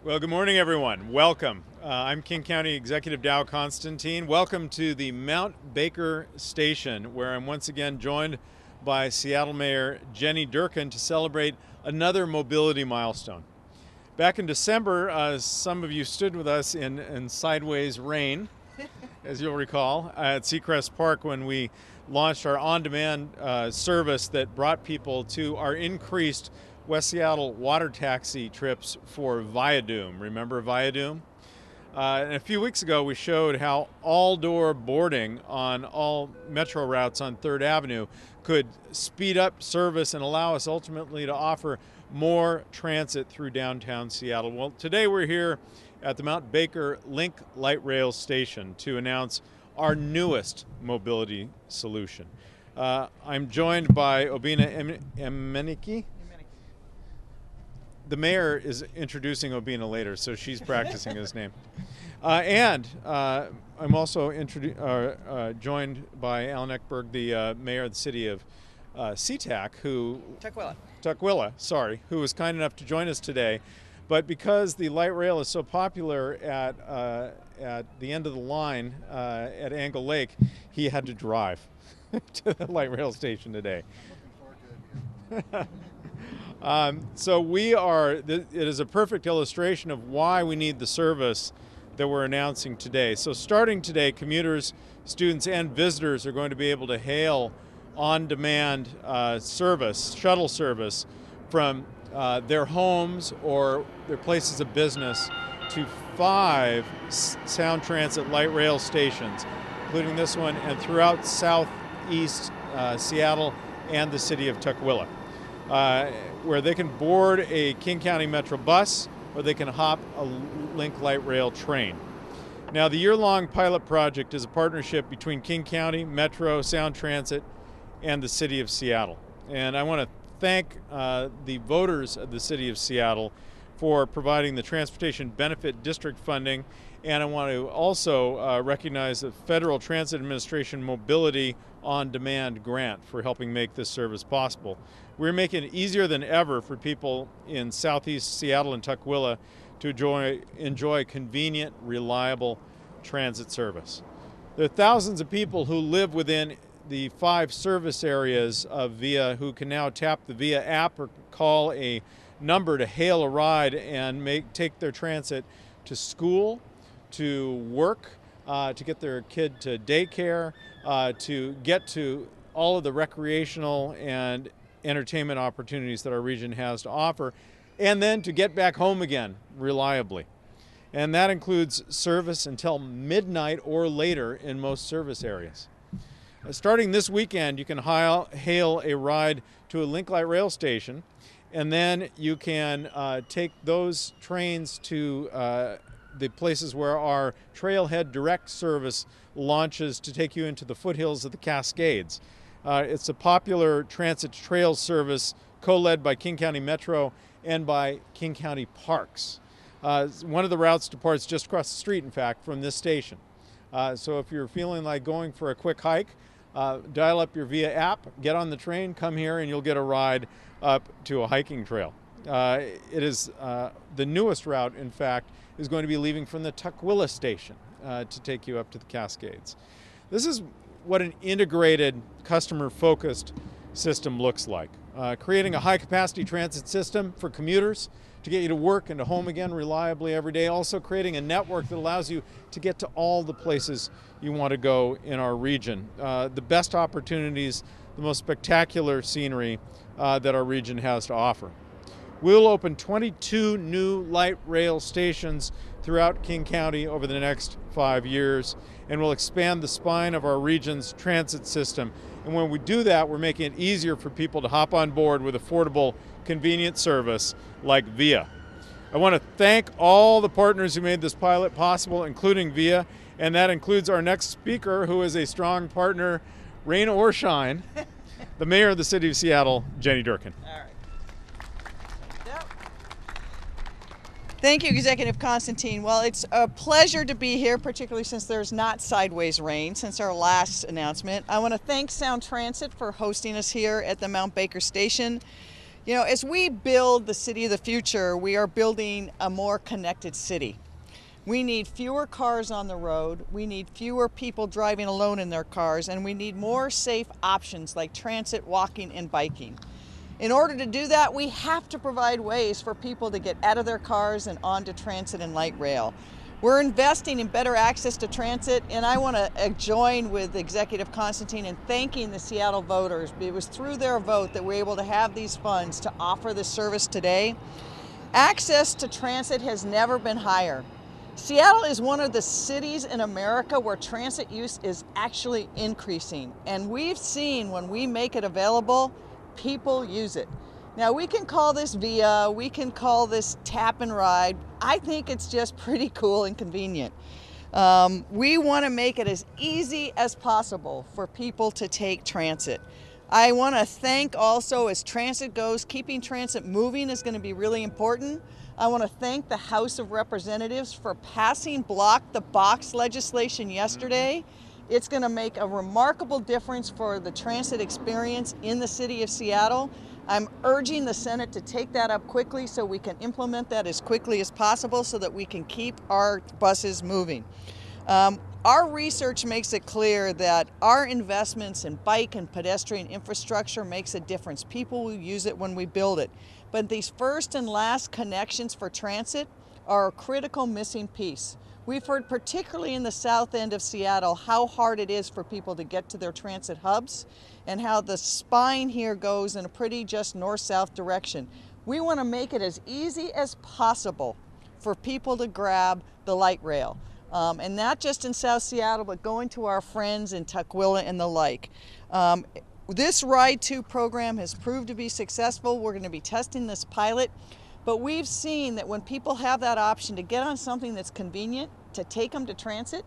Well, good morning, everyone. Welcome. I'm King County Executive Dow Constantine. Welcome to the Mount Baker Station, where I'm once again joined by Seattle Mayor Jenny Durkan to celebrate another mobility milestone. Back in December, some of you stood with us in sideways rain, as you'll recall, at Seacrest Park when we launched our on-demand service that brought people to our increased West Seattle water taxi trips for Viadume. Remember Viadume? And a few weeks ago, we showed how all-door boarding on all metro routes on 3rd Avenue could speed up service and allow us ultimately to offer more transit through downtown Seattle. Well, today we're here at the Mount Baker Link Light Rail Station to announce our newest mobility solution. I'm joined by Obina Emenike. The mayor is introducing Obina later, so she's practicing his name. I'm also joined by Alan Eckberg, the mayor of the city of SeaTac, Tukwila, who was kind enough to join us today. But because the light rail is so popular at the end of the line at Angle Lake, he had to drive to the light rail station today. Looking forward to it. It is a perfect illustration of why we need the service that we're announcing today. So starting today, commuters, students, and visitors are going to be able to hail on-demand shuttle service from their homes or their places of business to 5 Sound Transit light rail stations, including this one, and throughout southeast Seattle and the city of Tukwila. Where they can board a King County Metro bus or they can hop a Link Light Rail train. Now, the year-long pilot project is a partnership between King County, Metro, Sound Transit, and the city of Seattle. And I want to thank the voters of the city of Seattle for providing the Transportation Benefit District funding. And I want to also recognize the Federal Transit Administration Mobility on-Demand grant for helping make this service possible. We're making it easier than ever for people in southeast Seattle and Tukwila to enjoy convenient, reliable transit service. There are thousands of people who live within the 5 service areas of VIA who can now tap the VIA app or call a number to hail a ride and take their transit to school, to work, to get their kid to daycare, to get to all of the recreational and entertainment opportunities that our region has to offer, and then to get back home again reliably. And that includes service until midnight or later in most service areas. Starting this weekend, you can hail a ride to a Link Light Rail station, and then you can take those trains to the places where our Trailhead Direct service launches to take you into the foothills of the Cascades. It's a popular transit trail service co-led by King County Metro and by King County Parks. One of the routes departs just across the street, in fact, from this station. So if you're feeling like going for a quick hike, dial up your VIA app, get on the train, come here, and you'll get a ride up to a hiking trail. It is the newest route, in fact, is going to be leaving from the Tukwila station to take you up to the Cascades. This is what an integrated, customer-focused system looks like. Creating a high-capacity transit system for commuters to get you to work and to home again reliably every day. Also creating a network that allows you to get to all the places you want to go in our region. The best opportunities, the most spectacular scenery that our region has to offer. We'll open 22 new light rail stations throughout King County over the next 5 years, and we'll expand the spine of our region's transit system. And when we do that, we're making it easier for people to hop on board with affordable, convenient service like VIA. I want to thank all the partners who made this pilot possible, including VIA, and that includes our next speaker, who is a strong partner, rain or shine, the mayor of the city of Seattle, Jenny Durkan. All right. Thank you, Executive Constantine. Well, it's a pleasure to be here, particularly since there's not sideways rain since our last announcement. I want to thank Sound Transit for hosting us here at the Mount Baker Station. You know, as we build the city of the future, we are building a more connected city. We need fewer cars on the road, we need fewer people driving alone in their cars, and we need more safe options like transit, walking, and biking. In order to do that, we have to provide ways for people to get out of their cars and onto transit and light rail. We're investing in better access to transit, and I want to join with Executive Constantine in thanking the Seattle voters. It was through their vote that we're able to have these funds to offer this service today. Access to transit has never been higher. Seattle is one of the cities in America where transit use is actually increasing, and we've seen when we make it available, people use it. Now, we can call this VIA, we can call this tap and ride. I think it's just pretty cool and convenient. We want to make it as easy as possible for people to take transit. I want to thank also, as transit goes, keeping transit moving is going to be really important. I want to thank the House of Representatives for passing block the box legislation yesterday. It's going to make a remarkable difference for the transit experience in the city of Seattle. I'm urging the Senate to take that up quickly so we can implement that as quickly as possible so that we can keep our buses moving. Our research makes it clear that our investments in bike and pedestrian infrastructure makes a difference. People will use it when we build it. But these first and last connections for transit are a critical missing piece. We've heard, particularly in the south end of Seattle, how hard it is for people to get to their transit hubs and how the spine here goes in a pretty just north-south direction. We want to make it as easy as possible for people to grab the light rail. And not just in South Seattle, but going to our friends in Tukwila and the like. This Ride 2 program has proved to be successful. We're going to be testing this pilot. But we've seen that when people have that option to get on something that's convenient, to take them to transit,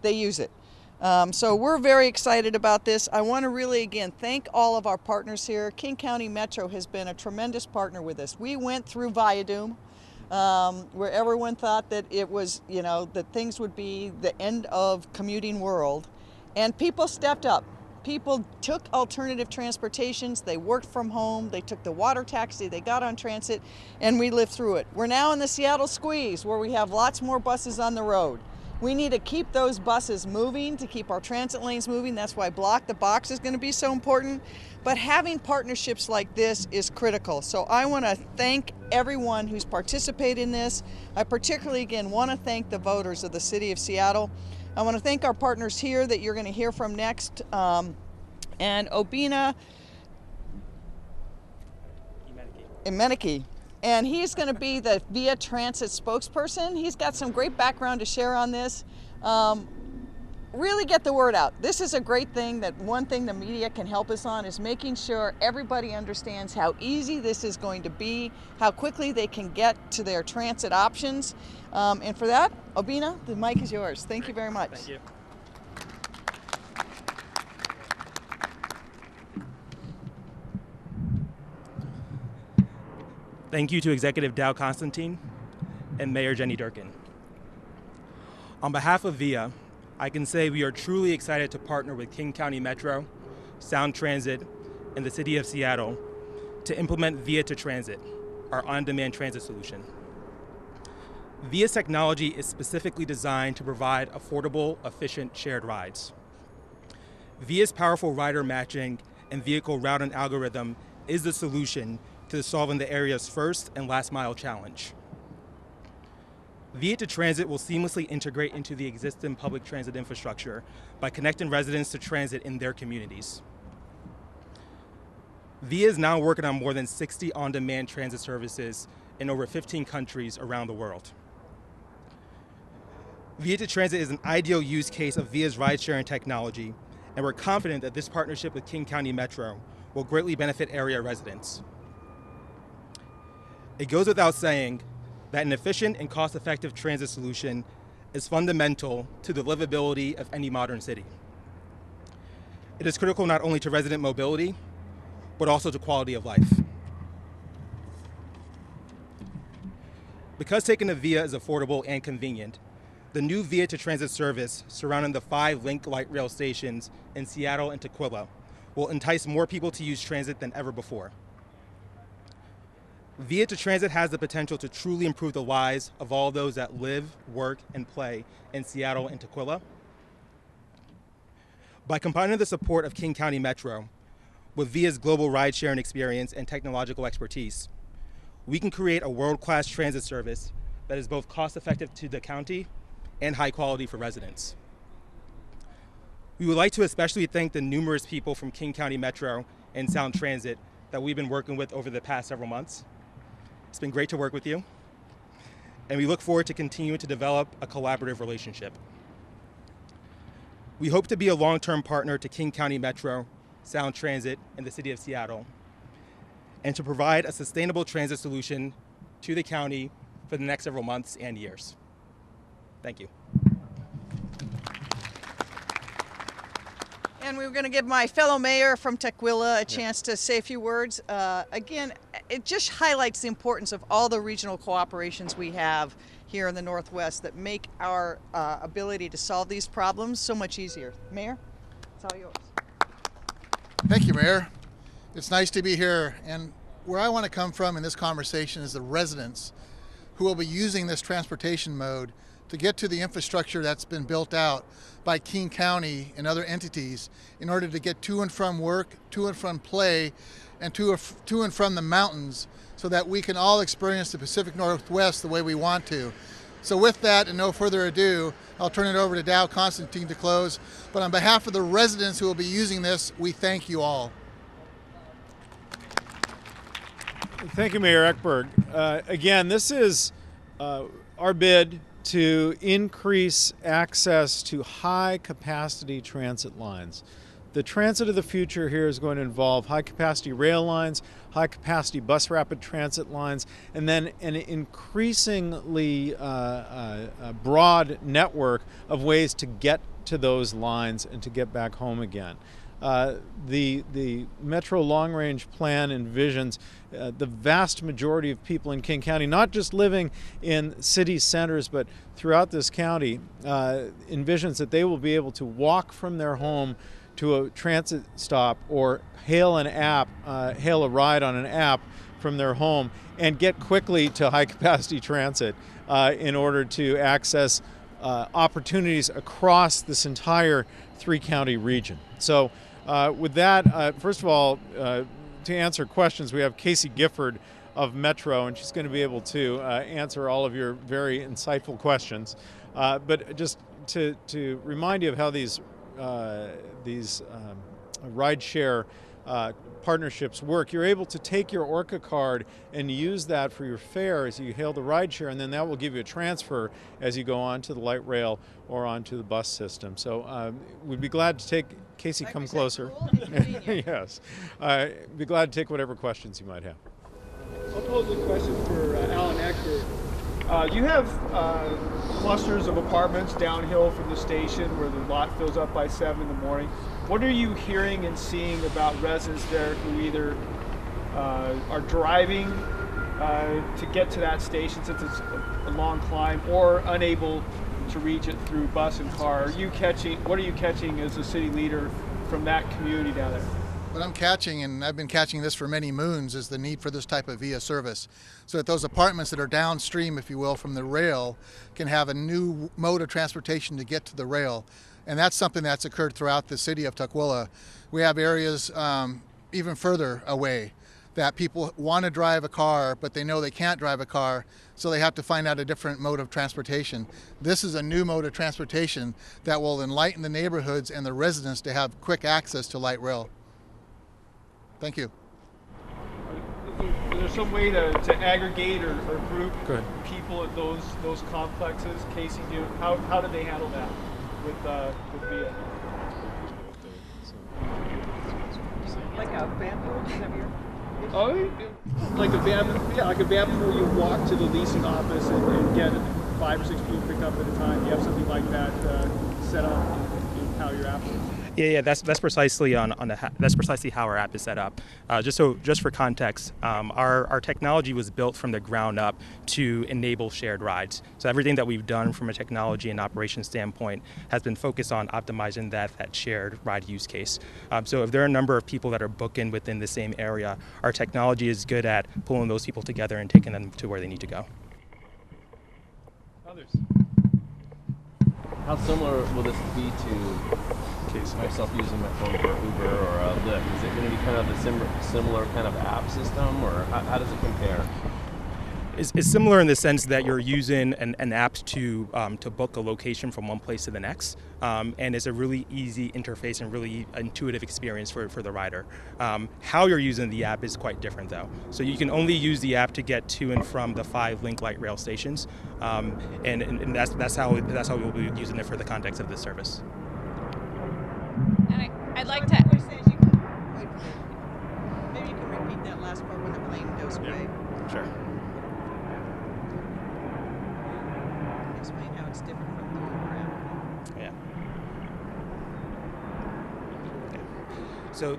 they use it. So we're very excited about this. I want to really, again, thank all of our partners here. King County Metro has been a tremendous partner with us. We went through Viadume, where everyone thought that it was, you know, that things would be the end of commuting world. And people stepped up. People took alternative transportations, they worked from home, they took the water taxi, they got on transit, and we lived through it. We're now in the Seattle squeeze, where we have lots more buses on the road. We need to keep those buses moving, to keep our transit lanes moving. That's why Block the Box is going to be so important. But having partnerships like this is critical. So I want to thank everyone who's participated in this. I particularly, again, want to thank the voters of the city of Seattle. I want to thank our partners here that you're going to hear from next, and Obina Imeniki. And he's going to be the VIA Transit spokesperson. He's got some great background to share on this. Really get the word out. This is a great thing. That one thing the media can help us on is making sure everybody understands how easy this is going to be, how quickly they can get to their transit options. And for that, Obina, the mic is yours. Thank you very much. Thank you. Thank you to Executive Dow Constantine and Mayor Jenny Durkin. On behalf of VIA, I can say we are truly excited to partner with King County Metro, Sound Transit, and the City of Seattle to implement VIA to Transit, our on-demand transit solution. VIA's technology is specifically designed to provide affordable, efficient shared rides. VIA's powerful rider matching and vehicle routing algorithm is the solution to solving the area's first and last mile challenge. VIA to Transit will seamlessly integrate into the existing public transit infrastructure by connecting residents to transit in their communities. VIA is now working on more than 60 on-demand transit services in over 15 countries around the world. VIA to Transit is an ideal use case of VIA's ride-sharing technology, and we're confident that this partnership with King County Metro will greatly benefit area residents. It goes without saying that an efficient and cost-effective transit solution is fundamental to the livability of any modern city. It is critical not only to resident mobility, but also to quality of life. Because taking a VIA is affordable and convenient, the new VIA to Transit service surrounding the 5 Link light rail stations in Seattle and Tukwila will entice more people to use transit than ever before. Via to Transit has the potential to truly improve the lives of all those that live, work, and play in Seattle and Tukwila. By combining the support of King County Metro with Via's global ride-sharing experience and technological expertise, we can create a world-class transit service that is both cost-effective to the county and high quality for residents. We would like to especially thank the numerous people from King County Metro and Sound Transit that we've been working with over the past several months. It's been great to work with you, and we look forward to continuing to develop a collaborative relationship. We hope to be a long-term partner to King County Metro, Sound Transit, and the City of Seattle, and to provide a sustainable transit solution to the county for the next several months and years. Thank you. And we were going to give my fellow mayor from Tukwila a chance to say a few words. Again, it just highlights the importance of all the regional cooperations we have here in the Northwest that make our ability to solve these problems so much easier. Mayor, it's all yours. Thank you, Mayor. It's nice to be here. And where I want to come from in this conversation is the residents who will be using this transportation mode to get to the infrastructure that's been built out by King County and other entities in order to get to and from work, to and from play, and to and from the mountains so that we can all experience the Pacific Northwest the way we want to. So with that, and no further ado, I'll turn it over to Dow Constantine to close. But on behalf of the residents who will be using this, we thank you all. Thank you, Mayor Eckberg. Again, this is our bid to increase access to high-capacity transit lines. The transit of the future here is going to involve high-capacity rail lines, high-capacity bus rapid transit lines, and then an increasingly broad network of ways to get to those lines and to get back home again. The Metro Long Range Plan envisions the vast majority of people in King County, not just living in city centers, but throughout this county, envisions that they will be able to walk from their home to a transit stop or hail a ride on an app from their home and get quickly to high-capacity transit in order to access opportunities across this entire three-county region. So with that, first of all, to answer questions, we have Casey Gifford of Metro, and she's going to be able to answer all of your very insightful questions. But just to remind you of how these ride-share partnerships work, you're able to take your Orca card and use that for your fare as you hail the rideshare, and then that will give you a transfer as you go on to the light rail or onto the bus system. So we'd be glad to take, Casey, come closer. Cool and convenient. Yes. Be glad to take whatever questions you might have. I'll pose a question for Alan Eckert. You have clusters of apartments downhill from the station where the lot fills up by 7 in the morning. What are you hearing and seeing about residents there who either are driving to get to that station since it's a long climb, or unable to reach it through bus and car? What are you catching as a city leader from that community down there? What I'm catching, and I've been catching this for many moons, is the need for this type of via service so that those apartments that are downstream, if you will, from the rail can have a new mode of transportation to get to the rail. And that's something that's occurred throughout the city of Tukwila. We have areas even further away that people want to drive a car, but they know they can't drive a car, so they have to find out a different mode of transportation. This is a new mode of transportation that will enlighten the neighborhoods and the residents to have quick access to light rail. Thank you. Is there some way to aggregate or group Good. people at those complexes? Casey, how do they handle that with VIA? Like a bamboo? Is that your... Oh, like a van where you walk to the leasing office and get 5 or 6 people picked up at a time. You have something like that set up in how your app works. Yeah, that's precisely that's precisely how our app is set up. Just for context, our technology was built from the ground up to enable shared rides. So everything that we've done from a technology and operations standpoint has been focused on optimizing that shared ride use case. So if there are a number of people that are booking within the same area, our technology is good at pulling those people together and taking them to where they need to go. Others? How similar will this be to myself using my phone for Uber or Lyft? Is it going to be kind of a similar kind of app system, or how does it compare? It's similar in the sense that you're using an app to book a location from one place to the next, and it's a really easy interface and really intuitive experience for the rider. How you're using the app is quite different, though. So you can only use the app to get to and from the 5 Link Light Rail stations, and that's how we'll be using it for the context of this service. And I'd like to. Maybe you can repeat that last part when the plane goes away. Sure. Explain how it's different from the Uber app. Yeah. So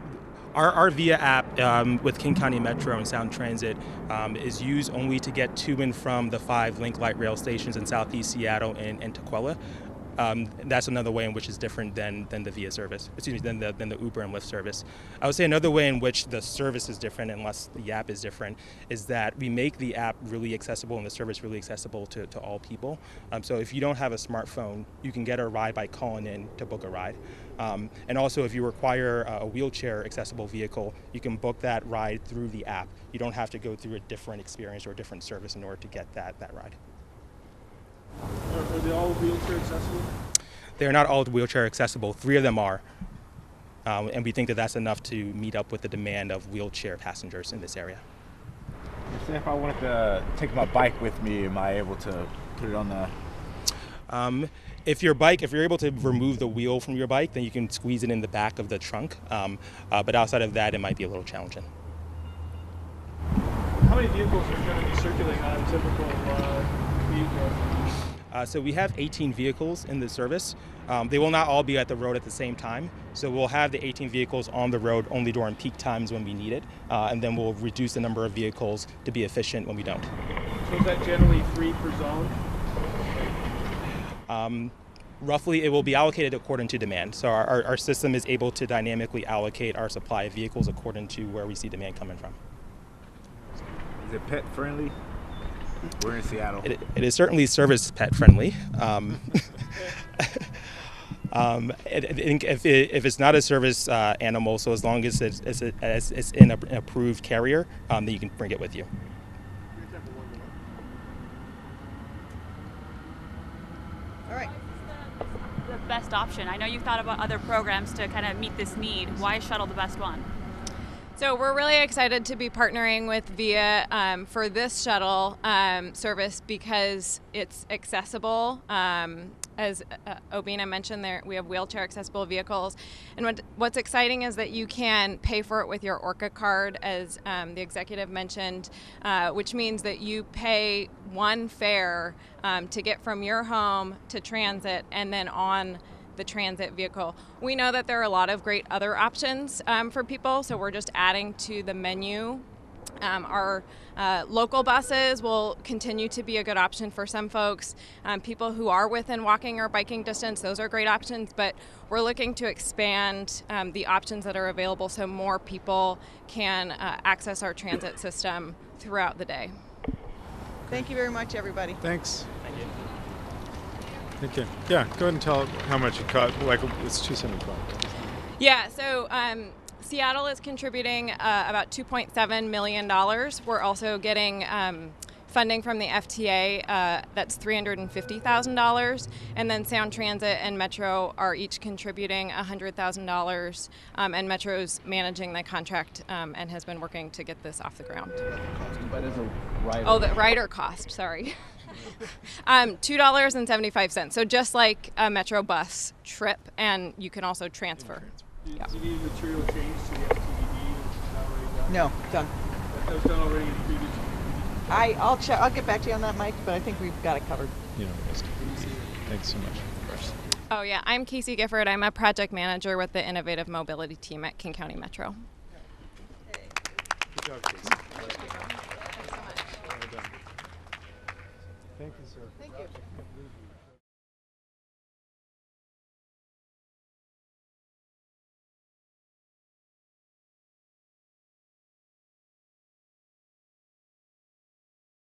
our VIA app with King County Metro and Sound Transit is used only to get to and from the 5 Link Light Rail stations in southeast Seattle and Tukwila. That's another way in which is different than the VIA service, than the Uber and Lyft service. I would say another way in which the service is different, unless the app is different, is that we make the app really accessible and the service really accessible to all people. So if you don't have a smartphone, you can get a ride by calling in to book a ride. And also, if you require a wheelchair accessible vehicle, you can book that ride through the app. You don't have to go through a different experience or a different service in order to get that ride. Are they all wheelchair accessible? They're not all wheelchair accessible. 3 of them are. And we think that that's enough to meet up with the demand of wheelchair passengers in this area. Say if I wanted to take my bike with me, am I able to put it on the... If you're able to remove the wheel from your bike, then you can squeeze it in the back of the trunk. But outside of that, it might be a little challenging. How many vehicles are going to be circulating on a typical vehicle? So we have 18 vehicles in the service. They will not all be at the road at the same time. So we'll have the 18 vehicles on the road only during peak times when we need it. And then we'll reduce the number of vehicles to be efficient when we don't. So is that generally 3 per zone? Roughly, it will be allocated according to demand. So our system is able to dynamically allocate our supply of vehicles according to where we see demand coming from. Is it pet friendly? We're in Seattle. It is certainly service pet friendly. If it's not a service animal, so as long as it's in an approved carrier, then you can bring it with you. All right. The best option. I know you've thought about other programs to kind of meet this need. Why is shuttle the best one? So we're really excited to be partnering with VIA for this shuttle service because it's accessible. As Obina mentioned, we have wheelchair accessible vehicles. And what's exciting is that you can pay for it with your Orca card, as the executive mentioned, which means that you pay one fare to get from your home to transit and then on the transit vehicle. We know that there are a lot of great other options for people, so we're just adding to the menu. Our local buses will continue to be a good option for some folks. People who are within walking or biking distance, those are great options, but we're looking to expand the options that are available so more people can access our transit system throughout the day. Thank you very much, everybody. Thanks. Thank you. Thank you. Yeah, go ahead and tell how much it cost. Like, it's $275. Yeah, so Seattle is contributing about $2.7 million. We're also getting funding from the FTA, that's $350,000. And then Sound Transit and Metro are each contributing $100,000. And Metro's managing the contract and has been working to get this off the ground. But as a rider... Oh, the rider cost, sorry. $2.75. So just like a Metro bus trip, and you can also transfer. Do you need material change to the FTED? No, done. That was done already in previous. I'll check. I'll get back to you on that, Mike. But I think we've got it covered. You know, thanks so much. Oh yeah, I'm Casey Gifford. I'm a project manager with the Innovative Mobility team at King County Metro. Good job, Casey. Thank you. Well done. Thank you, sir. Thank you.